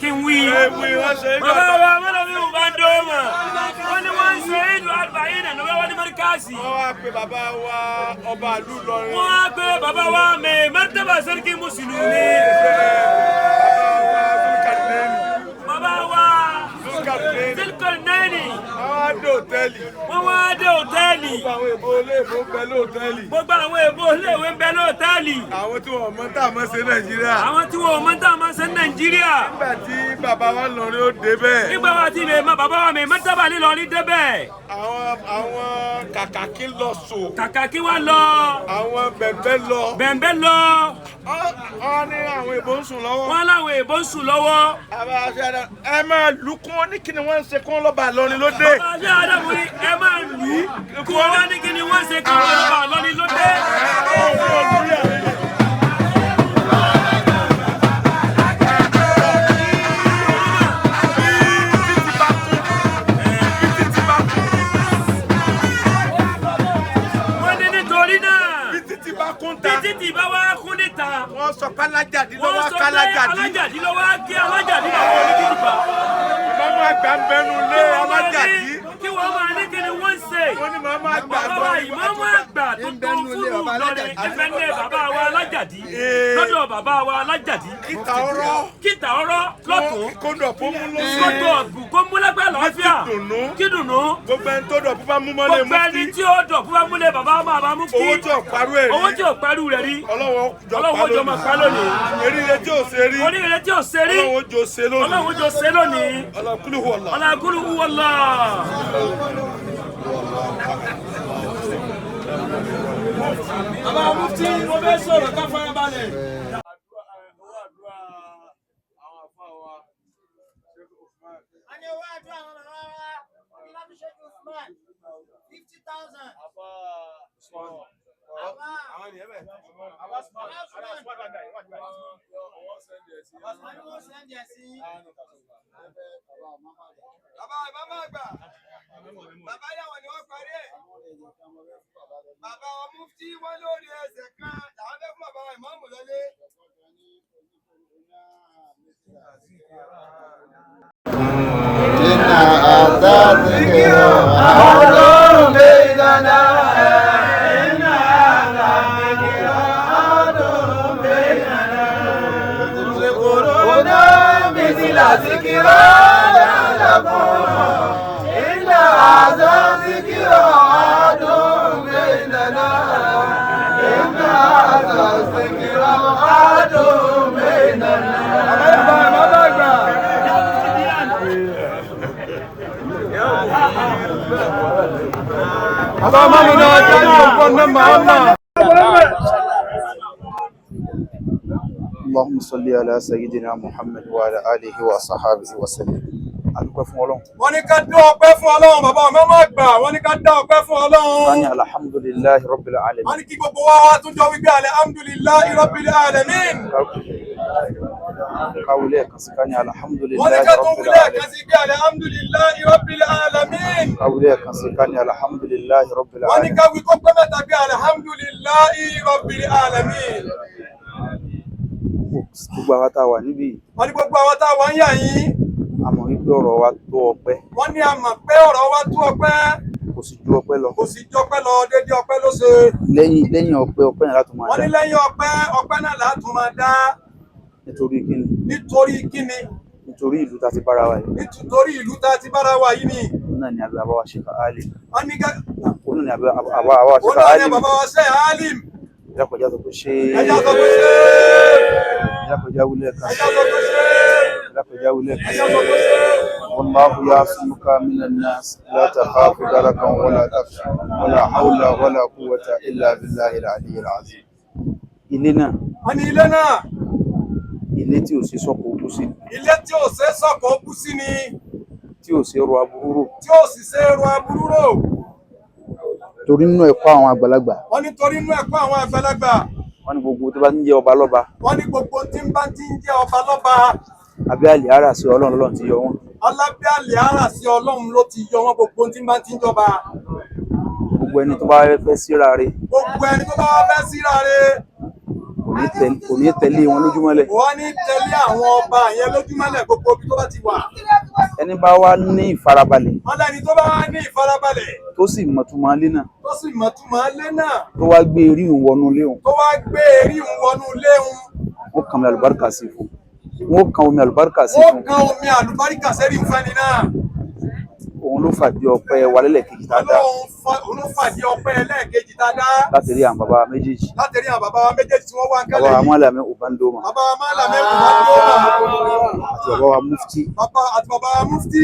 E: kí n wí bàbá wa Málàmí Ubandoma wọ́n ní wọ́n ń ṣe ìlú àgbáyìnà lọ́wọ́ wọ́n ní mọ́ríkàsì. wọ́n wá pé bàbá wa ọba ìlú Ìlọrin. wọ́n wá pé bàbá wa mẹ́ mọ́tàbà sẹ́ríkì mùsùlùmí. bàbá wa Zulkarnaini. wọ́n wá dé òtẹ́ẹ̀lì. gbogbo àwọn èbó iléèwé ń bẹ lóòtẹ́ẹ̀lì. àwọn tí wọ́n mọ̀ tá a máa ṣe Nàìjíríà. nígbà tí bàbá wa Ìlọrin ó débẹ̀. bàbá wa mẹ́ mọ́tàbà Ìlọrin débẹ̀. àwọn kàkàkí lọ sò. kàkàkí wa lọ. àwọn bẹ̀m̀bẹ̀ lọ. wọ́n ní àwọn èbó ń sùn lọ́wọ́. ẹ máa lù kún wọn ní kí ni wọ́n ń ṣe kún lọ́ba Ìlọrin ló dé. bàbá ṣe àdàbò yìí ẹ máa lù kún wọn ní kí ni wọ́n ń ṣe kún lọ́ba Ìlọrin ló dé. títí bá wá kún níta. wọ́n sọ pé alájàdí ló wá ká alájàdí. alájàdí ló wá gé alájàdí náà wọlé títí bá. ìbámu àgbà ń bẹnu lé alájàdí. kí wọ́n máa ní kí ni wọ́n ṣe.
D: wọ́n ní màmá àgbà
E: bàbá ìmáàmù àgbà tó tó fúlù lọ́rẹ̀ ìfẹ́lẹ́ bàbá wa alájàdí lọ́dọ̀ bàbá wa alájàdí. kíta ọ̀rọ̀ lọ́tún.
D: kódò fún mú lóṣù.
E: kódò ọ̀gùn kó múlẹ́gbẹ́ lọ́fíà. kí dùnú.
D: gbogbo ẹni tó dọ̀ fún bá mú mọ́lẹ̀ mú kí.
E: gbogbo ẹni tí ó dọ̀ fún bá múlẹ̀ bàbá máa bá mú kí.
D: owó tí ò parú ẹ̀ rí.
E: owó tí ò parú rẹ̀ rí.
D: ọlọ́wọ́ jọ máa pa lónìí. eríire tí ò ṣe rí.
E: oríire tí ò ṣe rí.
D: ọlọ́wọ́ jọ ṣe lónìí.
E: ọlọ́wọ́ jọ ṣe lónìí.
D: ọlọ́kúlù wọ̀lá.
E: ọlọ́kúlù wọ̀lá.
D: Bàbá Mufti mo fẹ́ sọ̀rọ̀ ká fara balẹ̀.
B: Bàbá yàwó ni wọ́n parí ẹ̀. Bàbá Mufti wọ́n lórí ẹsẹ̀ kan làwọn fẹ́ fún bàbá ìmáàmù lọlé.
C: Inna àtàdìkìrò àádọ́rùn bẹ́ẹ̀dánà. Inna àtàdìkìrò àádọ́rùn bẹ́ẹ̀dánà. Kòrónà bìtìlà síkìrò lálàkùn. Inna àtàdìkìrò àádọ́rùn bẹ́ẹ̀dánà. Inna àtàdìkìrò àádọ́rùn bẹ́ẹ̀dánà. اللهم صل على سيدنا محمد وعلى آله وصحبه وسلم. adúpẹ́ fún Ọlọ́run.
B: Wọ́n ní ká dá ọpẹ́ fún Ọlọ́run bàbá ọmọ àgbà wọ́n ní ká dá ọpẹ́ fún Ọlọ́run.
A: Wọ́n ní alhamdulillahi rabbil alamin.
B: Wọ́n ní kí gbogbo wa tún jọ wípé alhamdulillahi rabbil alamin.
A: Káwulẹ̀ kan sí ká ní
B: Wọ́n ní
A: alhamdulillahi
B: ká tún
A: rabbil
B: wílẹ̀
A: alamin.
B: kan sí pé alhamdulillahi rabbil alamin.
A: Káwulẹ̀ kan sí ká ní alhamdulillahi rabbil
B: Wọ́n ní
A: alamin.
B: ká wí kó pẹ́ mẹ́ta pé alhamdulillahi rabbil alamin.
A: Gbogbo àwọn tá a wà níbí
B: Wọ́n ní gbogbo àwọn tá a wà ń yà yín.
A: a mọ̀ wípé ọ̀rọ̀ wa tó ọpẹ́.
B: Wọ́n ní a mọ̀ pé ọ̀rọ̀ wa tó ọpẹ́.
A: Kò sì ju ọpẹ́ lọ.
B: Kò sì jọpẹ́ lọ dédé ọpẹ́ ló ṣe.
A: Lẹ́yìn ọpẹ́ yẹn láti máa
B: Wọ́n ní
A: dá.
B: lẹ́yìn ọpẹ́ náà látún máa dá.
A: Nítorí kíni?
B: Nítorí kíni?
A: Nítorí ìlú tá ti bára wa yìí.
B: Nítorí ìlú tá ti bára wa yìí ni.
A: Òun náà ni àbí àbáwá Sheikh Alim.
B: Wọ́n ní ká.
A: Òun náà ni àbí àbáwá
B: Ó
A: Sheikh
B: náà ní
A: Alim.
B: bàbá wa ṣe Alim.
A: Ìjákọjá tó kò ṣe.
B: Ẹja sọ pé ṣe.
A: Ìjákọjá wúlẹ̀ kan.
B: Ẹja sọ pé ṣe.
A: Ìjákọjá wúlẹ̀ kan.
B: Ẹja sọ pé ṣe.
A: والله يعصمك من الناس لا تخاف دركا ولا تخشى ولا حول ولا قوة إلا بالله العلي العظيم. Ilé náà.
B: Wọ́n ní ilé náà.
A: Ilé tí ò sí sọ́kò òkú sí.
B: Ilé tí ò ṣe sọ̀kọ̀ kú sí ni.
A: Tí ò sí ro aburú rò.
B: Tí ò sì ṣe ro aburú rò.
A: Torí nínú ẹ̀kọ́ àwọn àgbàlagbà.
B: Wọ́n ní torí inú ẹ̀kọ́ àwọn àgbàlagbà.
A: Wọ́n ní gbogbo tó bá ń jẹ́ ọba lọ́ba.
B: Wọ́n ní gbogbo tí ń bá ti ń jẹ́ ọba lọ́ba.
A: Abẹ́ àlè ara sí Ọlọ́run ti yọ wọ́n.
B: Alábẹ́ àlè ara sí Ọlọ́run ló ti yọ wọ́n gbogbo tí ń bá ti ń jọba.
A: Gbogbo ẹni tó bá fẹ́ síra rẹ̀.
B: Gbogbo ẹni tó bá fẹ́ síra rẹ̀.
A: Kò ní tẹ̀lé wọn lójúmọ́lẹ̀.
B: Wọ́n ní tẹ̀lé àwọn ọba yẹn lójúmọ́lẹ̀ gbogbo ibi tó bá ti wà.
A: Ẹni bá wá ní ìfarabalẹ̀.
B: Wọ́n lẹ́ni tó bá wá ní ìfarabalẹ̀.
A: Tó sì mọ̀túmọ̀ lé náà.
B: Tó sì mọ̀túmọ̀ lé náà.
A: Tó wá gbé erí òun wọnú ilé òun.
B: Tó wá gbé erí òun wọnú ilé òun.
A: Wọ́n kàn omi àlùbáríkà sí fún. Wọ́n kàn omi àlùbáríkà sí
B: Wọ́n
A: fún.
B: kan omi àlùbáríkà sẹ́rí ìfẹ́ni náà.
A: Òun ló fàdí ọpẹ́ wa lẹ́lẹ́kejì dáadáa.
B: Òun ló fàdí ọpẹ́ ẹlẹ́ẹ̀kejì dáadáa.
A: Láti rí àwọn bàbá méjèèjì.
B: Láti rí àwọn bàbá wa méjèèjì tí wọ́n wá ń kálẹ̀
A: Bàbá wa
B: yìí.
A: Málàmí Ubandoma.
B: Bàbá wa Málàmí Ubandoma.
A: Àti bàbá wa Mufti.
B: Àti bàbá wa Mufti.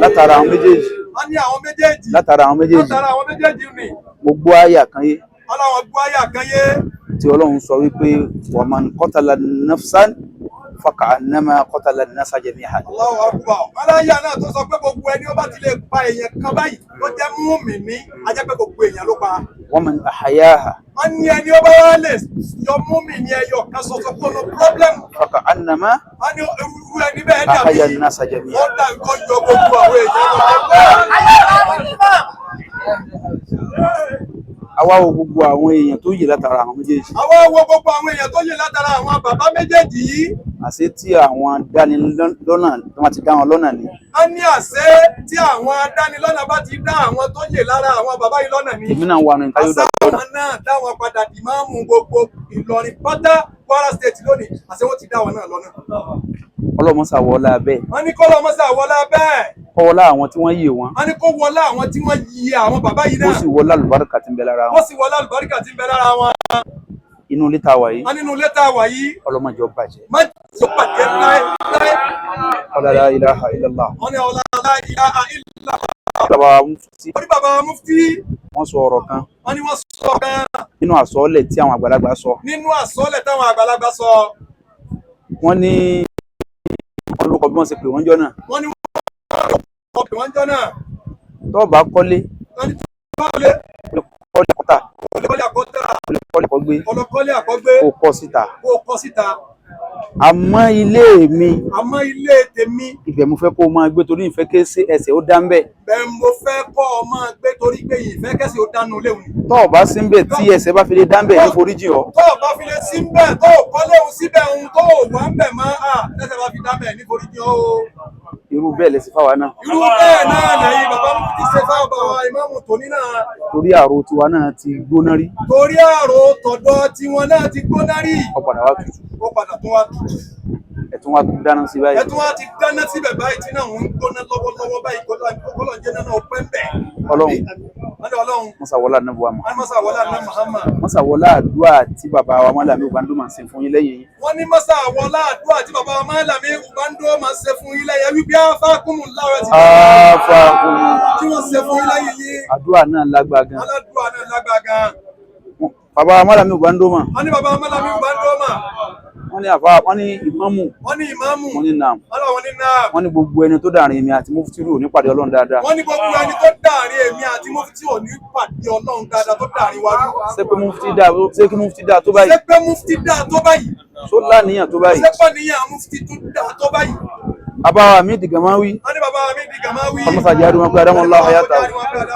A: Látara àwọn méjèèjì.
B: Wọ́n ní àwọn méjèèjì.
A: Látara àwọn méjèèjì.
B: Látara àwọn méjèèjì ni.
A: Mo gbọ́ àyà kan yé.
B: Ọlọ́run gbọ́ àyà kan yé.
A: Tí Ọlọ́run sọ wípé wa man qatala nafsan faka'annama qatala an-nasa jami'an.
B: Allahu Akbar. Aláyà náà tó sọ pé gbogbo ẹni ó bá ti lè pa èèyàn kan báyìí ló jẹ́ mùmínì, a jẹ́ pé gbogbo èèyàn ló pa.
A: Wa man ahyaha
B: Wọ́n ní ẹni ó bá wá lè yọ mùmínì ẹyọ kan ṣoṣo kó no problem.
A: faka'annama
B: Wọ́n ní irú ẹni bẹ́ẹ̀ dàbí.
A: ahya an-nasa jami'an.
B: Wọ́n dà nǹkan yọ gbogbo àwọn èèyàn lọ.
A: Àwa wo gbogbo àwọn èèyàn tó yè látara àwọn méjèèjì.
B: Àwọn wo gbogbo àwọn èèyàn tó yè látara àwọn bàbá méjèèjì yìí.
A: Àṣé tí àwọn dánilọ́nà tí wọ́n ti dá wọn lọ́nà ni.
B: a ní àṣẹ tí àwọn adánilọ́nà bá ti dá àwọn tó yè lára àwọn bàbá yìí lọ́nà ni.
C: èmi náà wà ní táyọ̀ dá.
B: àṣà wọn náà dáwọn padà dì máa mú gbogbo Ìlọrin pátá Kwara State lónìí àṣẹ wọn ti dá wọn náà lọ́nà.
C: ọlọ́mọsà wọlá bẹ́ẹ̀.
B: wọ́n ní kó lọ́mọsà wọlá bẹ́ẹ̀.
C: kó wọlá àwọn tí wọ́n yè wọ́n.
B: wọ́n ní kó wọlá àwọn tí wọ́n yè àwọn bàbá yìí náà.
C: ó sì wọlá àlùbáríkà tí ń bẹ lára wọn.
B: ó sì wọlá àlùbáríkà tí ń bẹ lára wọn.
C: inú ilé tá a wà yìí.
B: wọ́n nínú ilé tá a wà yìí.
C: ọlọ́mọdé ó bàjẹ́.
B: má jẹ́ bàjẹ́ láé.
C: ọlọ́lá ilaha illallah.
B: wọ́n ní ọlọ́lá ilaha illallah.
C: bàbá mufti.
B: wọ́n ní bàbá mufti.
C: wọ́n sọ ọ̀rọ̀ kan.
B: wọ́n ní wọ́n sọ kan.
C: nínú àsọọ́lẹ̀ tí àwọn àgbàlagbà sọ.
B: nínú àsọọ́lẹ̀ táwọn àgbàlagbà sọ.
C: wọ́n ní olùkọ́ bí wọ́n ṣe pè wọ́n jọ náà.
B: wọ́n ní wọ́n pè wọ́n jọ náà.
C: tó bá kọ́lé.
B: wọ́n ní tó bá kọ́lé.
C: kọ́lé kọ́tà.
B: kọ́lé àkọ́tà.
C: kọ́lé kọ́gbé.
B: ọlọ́kọ́lé àkọ́gbé.
C: kó kọ́ síta.
B: kó kọ́ síta.
C: àmọ́ ilé mi.
B: àmọ́ ilé tèmi.
C: ibẹ̀ mo fẹ́ kó o máa gbé torí ìfẹ́ ké sí ẹsẹ̀ ó dá ń bẹ̀.
B: bẹ́ẹ̀ mo fẹ́ kọ́ ọ máa gbé torí pé ìfẹ́ kẹ́sì ó dánú léwu.
C: tó o bá sí ń bẹ̀ tí ẹsẹ̀ bá fi lè dá ń bẹ̀ ní foríjì ọ.
B: tó o bá fi lè sí ń bẹ̀ tó o kọ́ léwu síbẹ̀ ohun tó o wà ń bẹ̀ máa tẹ́sẹ̀ bá fi dá bẹ̀ ní foríjì ọ.
C: irú bẹ́ẹ̀ lẹ sí fáwa náà.
B: irú bẹ́ẹ̀ náà lẹ́yìn bàbá mi ti ṣe fáwọn bàbá ìmáàmù tòní náà.
C: torí àrò tiwa náà ti gbóná rí.
B: torí àrò tọ̀dọ̀ tiwọn náà ti gbóná rí.
C: ó padà wá tutù.
B: ó padà tún wá tutù.
C: ẹ̀tún wá tún dáná sí báyìí.
B: ẹ̀tún wá ti dáná síbẹ̀ báyìí tí náà ń gbóná lọ́wọ́lọ́wọ́ báyìí kọ́lọ̀ jẹ́ náà ọpẹ́ ń bẹ̀.
C: ọlọ́run mọ́sàwọ́lá náà buwa mọ́.
B: mọ́sàwọ́lá náà Muhammad.
C: mọ́sàwọ́lá àdúrà tí bàbá wa Málàmí Ubando máa ń ṣe fún yín lẹ́yìn yín.
B: wọ́n ní mọ́sàwọ́lá àdúrà tí bàbá wa Málàmí Ubando máa ń ṣe fún yín lẹ́yìn wípé afákùnmù láwẹ̀ tí wọ́n ṣe fún yín lẹ́yìn yín.
C: àdúrà náà lágbára gan.
B: àdúrà náà lágbára gan.
C: bàbá wa Málàmí Ubando mà.
B: wọ́n ní bàbá wa Málàmí Ubando mà.
C: wọ́n ní àfa wọ́n ní ìmámù.
B: wọ́n ní ìmámù.
C: wọ́n ní naam.
B: wọ́n ní naam.
C: wọ́n ní gbogbo ẹni tó dàrin èmi àti muftiru ò ní pàdé ọlọ́run dáadáa.
B: wọ́n ní gbogbo ẹni tó dàrin èmi àti muftiru ò ní pàdé ọlọ́run dáadáa tó dàrin wa.
C: ṣé pé mufti dáa tó báyìí.
B: ṣé pé mufti dáa tó báyìí.
C: ṣó láníyàn tó báyìí.
B: ṣé pé níyàn mufti tó dáa tó báyìí.
C: bàbá mi di Gamawi.
B: wọ́n ní bàbá mi di Gamawi.
C: ọmọ sàjáde wọn pé adamulla hayata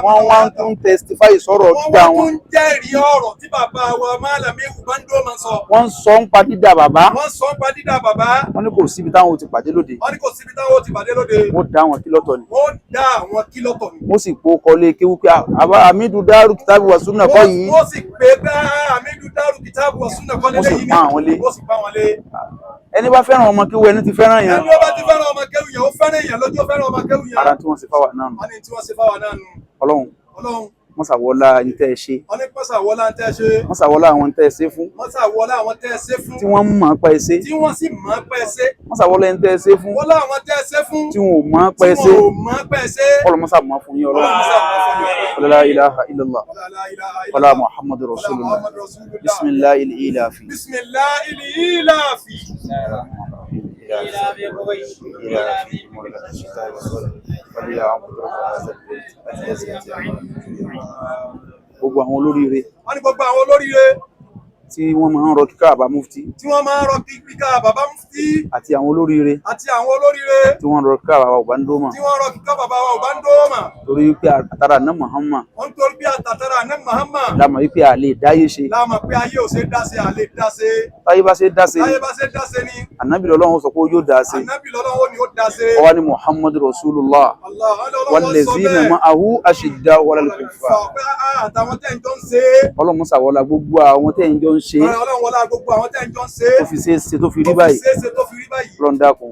C: wọn wá ń tún testify sọ̀rọ̀ dídá wọn.
B: wọ́n tún jẹ́rìí ọ̀rọ̀ tí bàbá wa Málàmí Ubando máa sọ.
C: wọ́n sọ ń pa dídá bàbá.
B: wọ́n sọ ń pa dídá bàbá.
C: wọ́n ní kò síbi táwọn ò ti pàdé lóde.
B: wọ́n ní kò síbi táwọn ò ti pàdé lóde.
C: wọ́n dá àwọn kílọ̀tọ̀ ni.
B: wọ́n dá àwọn kílọ̀tọ̀ ni.
C: wọ́n sì po kọ́lé kéwú pé Hamidu Daru Kitabu wa Sunna kọ́ yìí.
B: wọ́n sì pé bá Hamidu Daru Kitabu wa Sunna kọ́ lélẹ́yìn ni. wọ́n sì pa àwọn lé.
C: ẹni bá fẹ́ràn ọmọ kéwú ẹni ti fẹ́ràn yẹn.
B: ẹni ó bá ti fẹ́ràn ọmọ kéwú yẹn ó fẹ́ràn yẹn lójú ó fẹ́ràn ọmọ kéwú yẹn.
C: ara tí wọ́n ṣe fáwa náà nù.
B: wọ́n ní tí wọ́n ṣe fáwa náà nù.
C: ọlọ́run mọ́sàwọ́lá ní tẹ́ ẹ ṣe.
B: wọ́n ní mọ́sàwọ́lá ń tẹ́ ẹ ṣe.
C: mọ́sàwọ́lá àwọn tẹ́ ẹ ṣe fún.
B: mọ́sàwọ́lá àwọn tẹ́ ẹ ṣe fún.
C: tí wọ́n mọ̀ ọ́ pa ẹ ṣe.
B: tí wọ́n sì mọ̀ ọ́ pa ẹ ṣe.
C: mọ́sàwọ́lá ẹni tẹ́ ẹ ṣe fún.
B: wọ́n láwọn tẹ́ ẹ ṣe fún.
C: tí wọn ò mọ̀ ọ́ pa ẹ ṣe.
B: tí wọn ò mọ̀ ọ́ pa ẹ ṣe.
C: ọlọ́mọsà mọ̀ fún yín ọlọ́run. la ilaha illallah wala muhammadu rasulullah bismillahil ilafi.
B: bismillahil ilafi.
C: gbogbo àwọn olóríire.
B: wọ́n ní gbogbo àwọn olóríire.
C: tí wọ́n máa ń rọ kíkà bàbá mufti.
B: tí wọ́n máa ń rọ kíkà bàbá mufti.
C: àti àwọn olóríire.
B: àti àwọn olóríire.
C: tí wọ́n rọ kíkà bàbá Ubando mà.
B: tí wọ́n rọ kíkà bàbá Ubando mà.
C: torí wípé àtàrà náà Muhammad.
B: wọ́n torí bí àtàtàrà náà Muhammad.
C: lámà wípé a lè dáyé ṣe.
B: lámà pé ayé ò ṣe dá ṣe à lè dá ṣe.
C: táyé bá ṣe dá ṣe.
B: táyé bá ṣe dá ṣe ni.
C: ànábì lọ́lọ́run sọ pé yóò dá ṣe.
B: ànábì lọ́lọ́run ni ó dá ṣe.
C: ọwọ́ ni Muhammadu Rasulullah. wallazina ma'ahu ashidda'u 'alal kuffar.
B: àtàwọn tẹ̀ ń jọ ń ṣe.
C: ọlọ́run sàwọ́lá gbogbo àwọn tẹ̀ ń jọ ń ṣe.
B: ọlọ́run wọlá gbogbo àwọn tẹ̀ ń jọ ń ṣe.
C: tó fi ṣe é ṣe tó fi rí báyìí. ọlọ́run dákun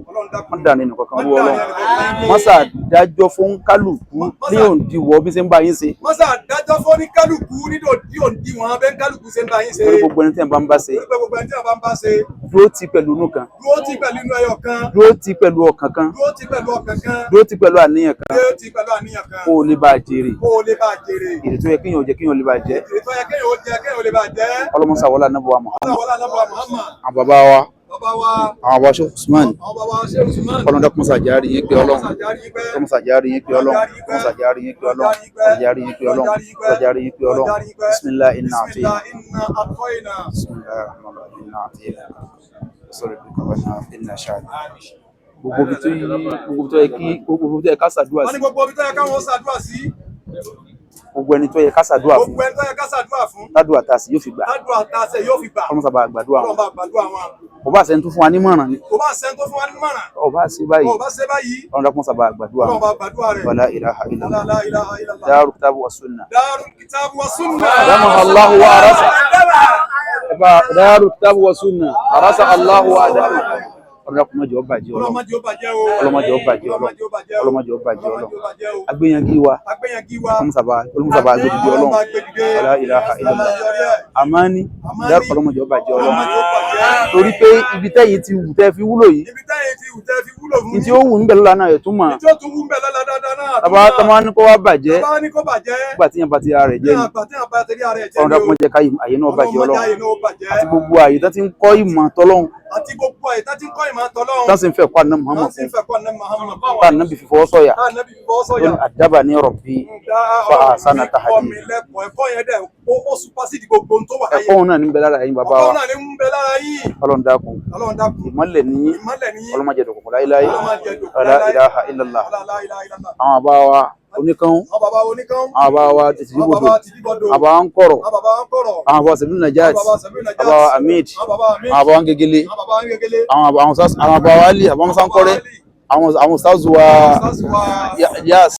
C: wọ́n dà nínú kankan wọ́ ọlọ́run. mọ́sà dájọ́ fún kálukú ní òǹdíwọ̀ bí ṣe ń bá yín ṣe.
B: mọ́sà dájọ́ fún ní kálukú ní òǹdíwọ̀n bẹ́ẹ̀ kálukú ṣe ń bá yín ṣe.
C: torí gbogbo ẹni tí wọ́n bá ń bá ṣe. dúró ti pẹ̀lú inú kan.
B: dúró ti pẹ̀lú inú ẹyọ kan.
C: dúró ti pẹ̀lú ọkàn kan.
B: dúró ti pẹ̀lú ọkàn kan.
C: dúró ti pẹ̀lú àníyàn kan.
B: dúró ti pẹ̀lú àníyàn kan.
C: kó o lè bá a jèrè.
B: kó o lè bá a jèrè.
C: èrè tó yẹ kéèyàn jẹ kéèyàn lè bá a jẹ.
B: èrè tó yẹ kéèyàn jẹ kéèyàn lè bá a jẹ.
C: ọlọ́mọsà wọlé anábọ̀wá Muhammad.
B: ọlọ́wọ́lá anábọ̀wá Muhammad.
C: àwọn bàbá wa. àwọn bàbá Sheikh Usman.
B: àwọn bàbá Sheikh Usman.
C: ọlọ́run dákun sàjárí yín pé ọlọ́run. sàjárí yín pé ọlọ́run. sàjárí yín pé ọlọ́run. sàjárí yín pé ọlọ́run. sàjárí yín pé ọlọ́run. bismillah inna àtìyà. bismillah rahman rahim inna àtìyà. sọ̀rọ̀ bí kò wá inna ṣáàdì. gbogbo bí tó yẹ ká ṣàdúrà sí.
B: wọ́n ní gbogbo bí tó yẹ káwọn ṣàdúrà sí.
A: gbogbo ẹni tó yẹ ká ṣàdúrà fún
B: gbogbo ẹni tó yẹ ká ṣàdúrà fún
A: tádùá tá a sì yóò fi gbà
B: tádùá tá a ṣe yóò fi gbà
A: ọlọ́run sábà gbàdúrà wọn
B: ọlọ́run bá gbàdúrà wọn
A: ọba àṣẹ tó fún wa nímọ̀ràn ni
B: kò bá ṣe tó fún wa nímọ̀ràn
A: ọba àṣẹ báyìí
B: kò bá ṣe báyìí
A: ọlọ́run dákun sábà gbàdúrà
B: ọlọ́run
A: wọn
B: bá gbàdúrà rẹ̀
A: wala ilaha illallah
B: la ilaha illallah
A: Daaru Kitabu wa Sunnah
B: Daaru Kitabu wa Sunnah
A: adamaha Allahu wa arasa Daaru Kitabu wa Sunnah arasa Allahu wa adama ọlọ́mọdé ọba jẹ́
B: ọlọ́mọdé ọba jẹ́ o
A: ọlọ́mọdé ọba jẹ́ ọlọ́mọdé ọba jẹ́ agbẹ́yàngí wa olùmùsàbà agbẹ́dìdì ọlọ́run wala ilaha illallah àmánì Daaru ọlọ́mọdé ọba jẹ́ ọlọ́run torí pé ibi tẹ́yìn ti wù tẹ́ fi wúlò yìí ní tí ó wù níbẹ̀ lọ́la náà ẹ̀tún mà tàbá ní kó wá bàjẹ́ nígbà tí yẹn bá ti ara rẹ̀ jẹ́ ni ọ̀run dákun jẹ́ ká àyè náà bàjẹ́ ọlọ́run àti gbogbo àyè tó ti ń kọ́ ìmọ̀ tọ́lọ́run
B: àti gbogbo àyè tó ti ń kọ́ ìmọ̀ tọ́lọ́run
A: tó sì ń fẹ́ kọ́ àná Muhammad fún tá nàbì fífọ́ sọ̀yà lónìí àdábà ní Rabbi fa ahsana tahdib ẹ̀kọ́ òun náà ní bẹ lára yín bàbá wa ọlọ́run dákun ìmọ̀lẹ̀ ní ọlọ́mọdé dọ̀kọ̀kọ̀ láíláí la ilaha illallah àwọn àbá wa oníkan àwọn àbá wa tìtìbodò àbá wa ń kọ̀rọ̀ àwọn àbá wa Sabil Najat àbá wa Hamid àwọn àbá wa ń Gegele àwọn àbá wa Ali àbá wa Sankore àwọn sáàzù wa Yas